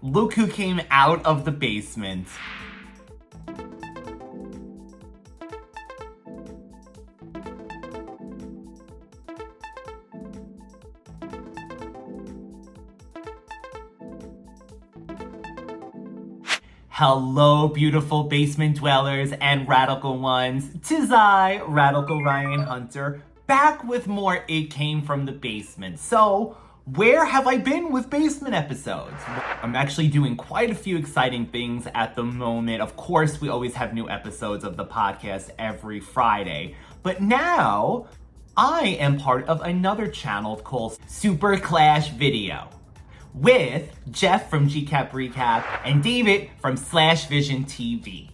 Look who came out of the basement. Hello, beautiful basement dwellers and radical ones. 'Tis I, Radical Ryan Hunter, back with more It Came From the Basement. So, where have I been with basement episodes? I'm actually doing quite a few exciting things at the moment. Of course, we always have new episodes of the podcast every Friday. But now, I am part of another channel called Super Clash Video, with Jeff from GCap Recap and David from Slash Vision TV.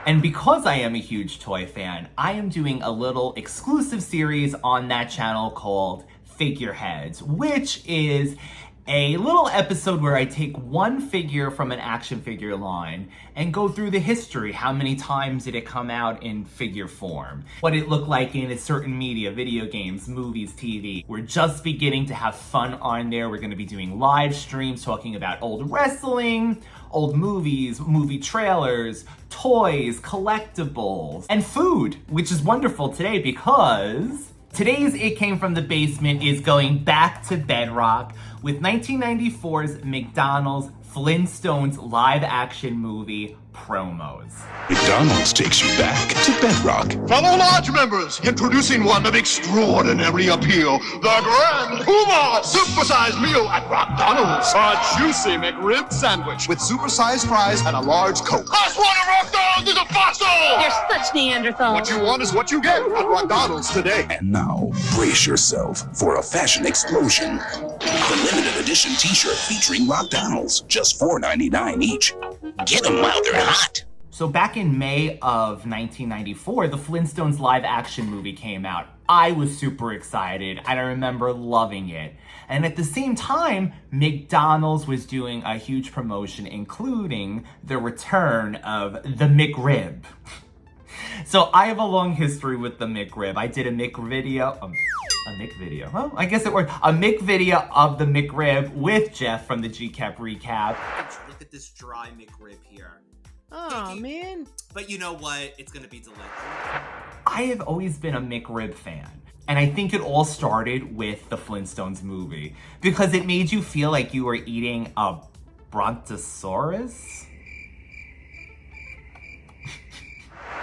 And because I am a huge toy fan, I am doing a little exclusive series on that channel called Figureheads, which is a little episode where I take one figure from an action figure line and go through the history. How many times did it come out in figure form? What it looked like in a certain media, video games, movies, TV. We're just beginning to have fun on there. We're going to be doing live streams talking about old wrestling, old movies, movie trailers, toys, collectibles, and food, which is wonderful today because today's It Came From the Basement is going back to bedrock with 1994's McDonald's Flintstones live action movie promos. McDonald's takes you back to bedrock. Fellow large members, introducing one of extraordinary appeal, the Grand Puma Supersized Meal at McDonald's. A juicy McRib sandwich With supersized fries and a large Coke. That's one of McDonald's is a fossil! You're such Neanderthal. What you want is what you get at McDonald's today. And now, brace yourself for a fashion explosion. The limited edition t-shirt featuring McDonald's, just $4.99 each. Get them while they're hot. So back in May of 1994, the Flintstones live action movie came out. I was super excited and I remember loving it. And at the same time, McDonald's was doing a huge promotion, including the return of the McRib. So I have a long history with the McRib. I did a Mick video. Well, I guess it worked. A Mick video of the McRib with Jeff from the GCap Recap. Look at this dry McRib here. Oh, man. But you know what? It's gonna be delicious. I have always been a McRib fan. And I think it all started with the Flintstones movie. Because it made you feel like you were eating a brontosaurus?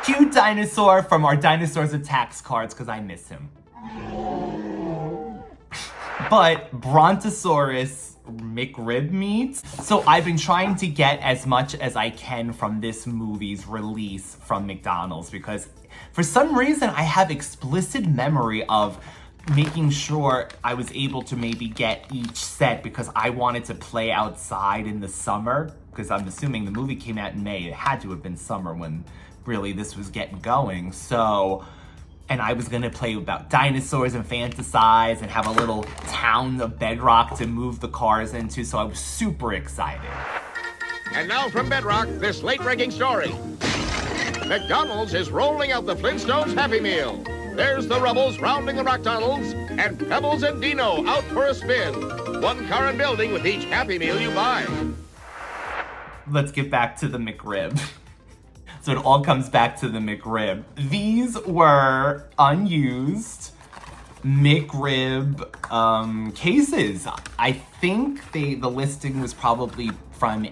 Cute dinosaur from our Dinosaurs Attacks cards, because I miss him. But Brontosaurus McRib meat. So I've been trying to get as much as I can from this movie's release from McDonald's because for some reason I have explicit memory of making sure I was able to maybe get each set because I wanted to play outside in the summer because I'm assuming the movie came out in May. It had to have been summer when really this was getting going. And I was gonna play about dinosaurs and fantasize and have a little town of bedrock to move the cars into, so I was super excited. And now from Bedrock, this late-breaking story. McDonald's is rolling out the Flintstones Happy Meal. There's the Rubbles rounding the McDonald's, and Pebbles and Dino out for a spin. One car and building with each Happy Meal you buy. Let's get back to the McRib. So it all comes back to the McRib. These were unused McRib cases. I think the listing was probably from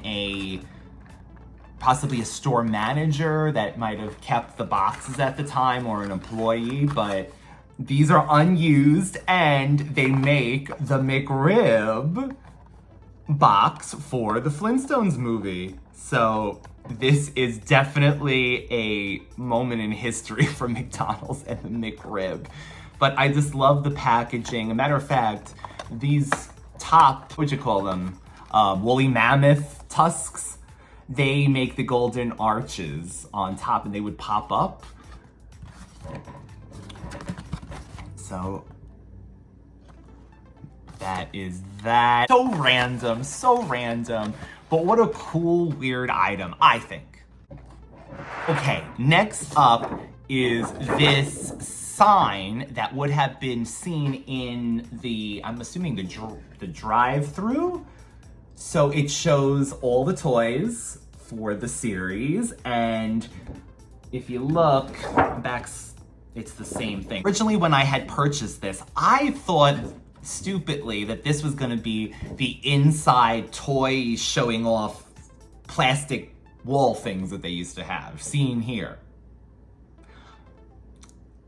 possibly a store manager that might have kept the boxes at the time or an employee, but these are unused and they make the McRib box for the Flintstones movie. So this is definitely a moment in history for McDonald's and the McRib. But I just love the packaging. A matter of fact, these top, what'd you call them? Woolly mammoth tusks, they make the golden arches on top and they would pop up. So that is that. So random. But what a cool, weird item, I think. Okay, next up is this sign that would have been seen in I'm assuming the drive-through. So it shows all the toys for the series, and if you look back, it's the same thing. Originally, when I had purchased this, I thought stupidly that this was gonna be the inside toy showing off plastic wall things that they used to have, seen here.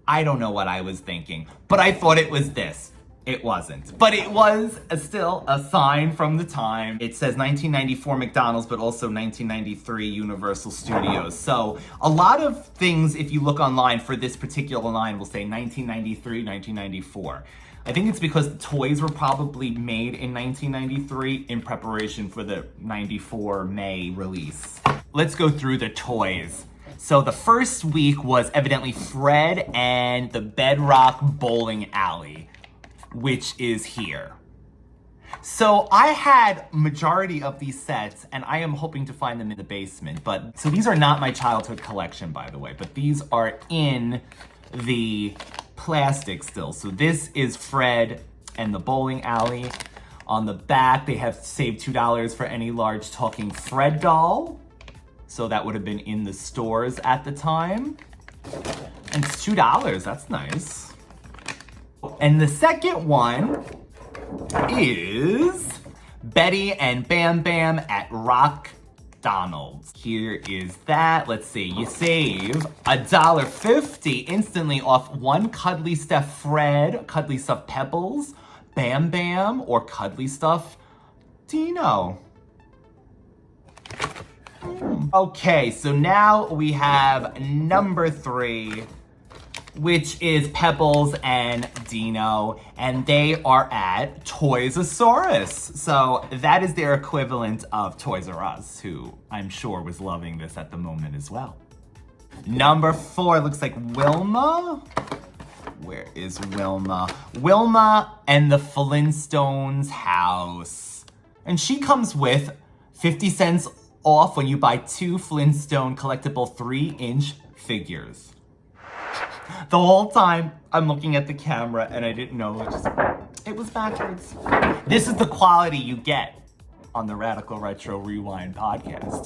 I don't know what I was thinking, but I thought it was this. It wasn't. But it was still a sign from the time. It says 1994 McDonald's, but also 1993 Universal Studios. So a lot of things, if you look online for this particular line, will say 1993, 1994. I think it's because the toys were probably made in 1993 in preparation for the 94 May release. Let's go through the toys. So the first week was evidently Fred and the Bedrock Bowling Alley, which is here. So I had majority of these sets, and I am hoping to find them in the basement. So these are not my childhood collection, by the way, but these are in the plastic still. So this is Fred and the Bowling Alley. On the back, they have saved $2 for any large talking Fred doll. So that would have been in the stores at the time. And it's $2, that's nice. And the second one is Betty and Bam Bam at McDonald's. Here is that. Let's see, you save $1.50 instantly off one Cuddly Stuff Fred, Cuddly Stuff Pebbles, Bam Bam, or Cuddly Stuff Dino. Okay, so now we have number 3, which is Pebbles and Dino, and they are at Toys-osaurus. So that is their equivalent of Toys R Us, who I'm sure was loving this at the moment as well. Number 4 looks like Wilma. Where is Wilma? Wilma and the Flintstones house. And she comes with 50 cents off when you buy 2 Flintstone collectible 3-inch figures. The whole time I'm looking at the camera and I didn't know it was backwards. This is the quality you get on the Radical Retro Rewind podcast.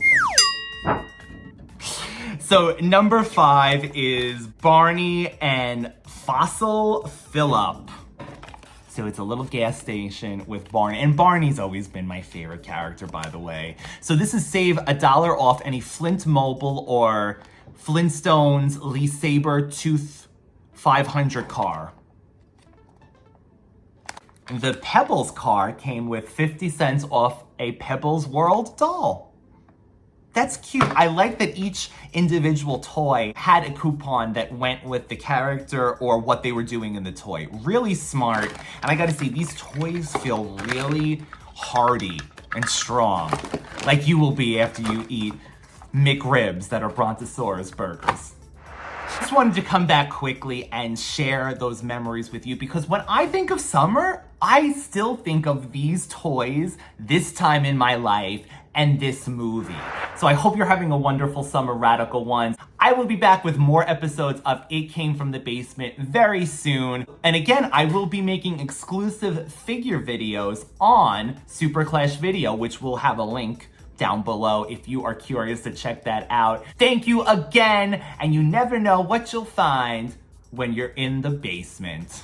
So number 5 is Barney and Fossil Phillip. So it's a little gas station with Barney. And Barney's always been my favorite character, by the way. So this is save $1 off any Flint Mobile or Flintstones Lee Saber-Tooth 500 car. The Pebbles car came with 50 cents off a Pebbles World doll. That's cute. I like that each individual toy had a coupon that went with the character or what they were doing in the toy. Really smart. And I gotta say, these toys feel really hearty and strong. Like you will be after you eat McRibs that are Brontosaurus burgers. Just wanted to come back quickly and share those memories with you because when I think of summer, I still think of these toys this time in my life and this movie. So I hope you're having a wonderful summer, Radical Ones. I will be back with more episodes of It Came From The Basement very soon. And again, I will be making exclusive figure videos on Super Clash Video, which will have a link down below if you are curious to check that out. Thank you again, and you never know what you'll find when you're in the basement.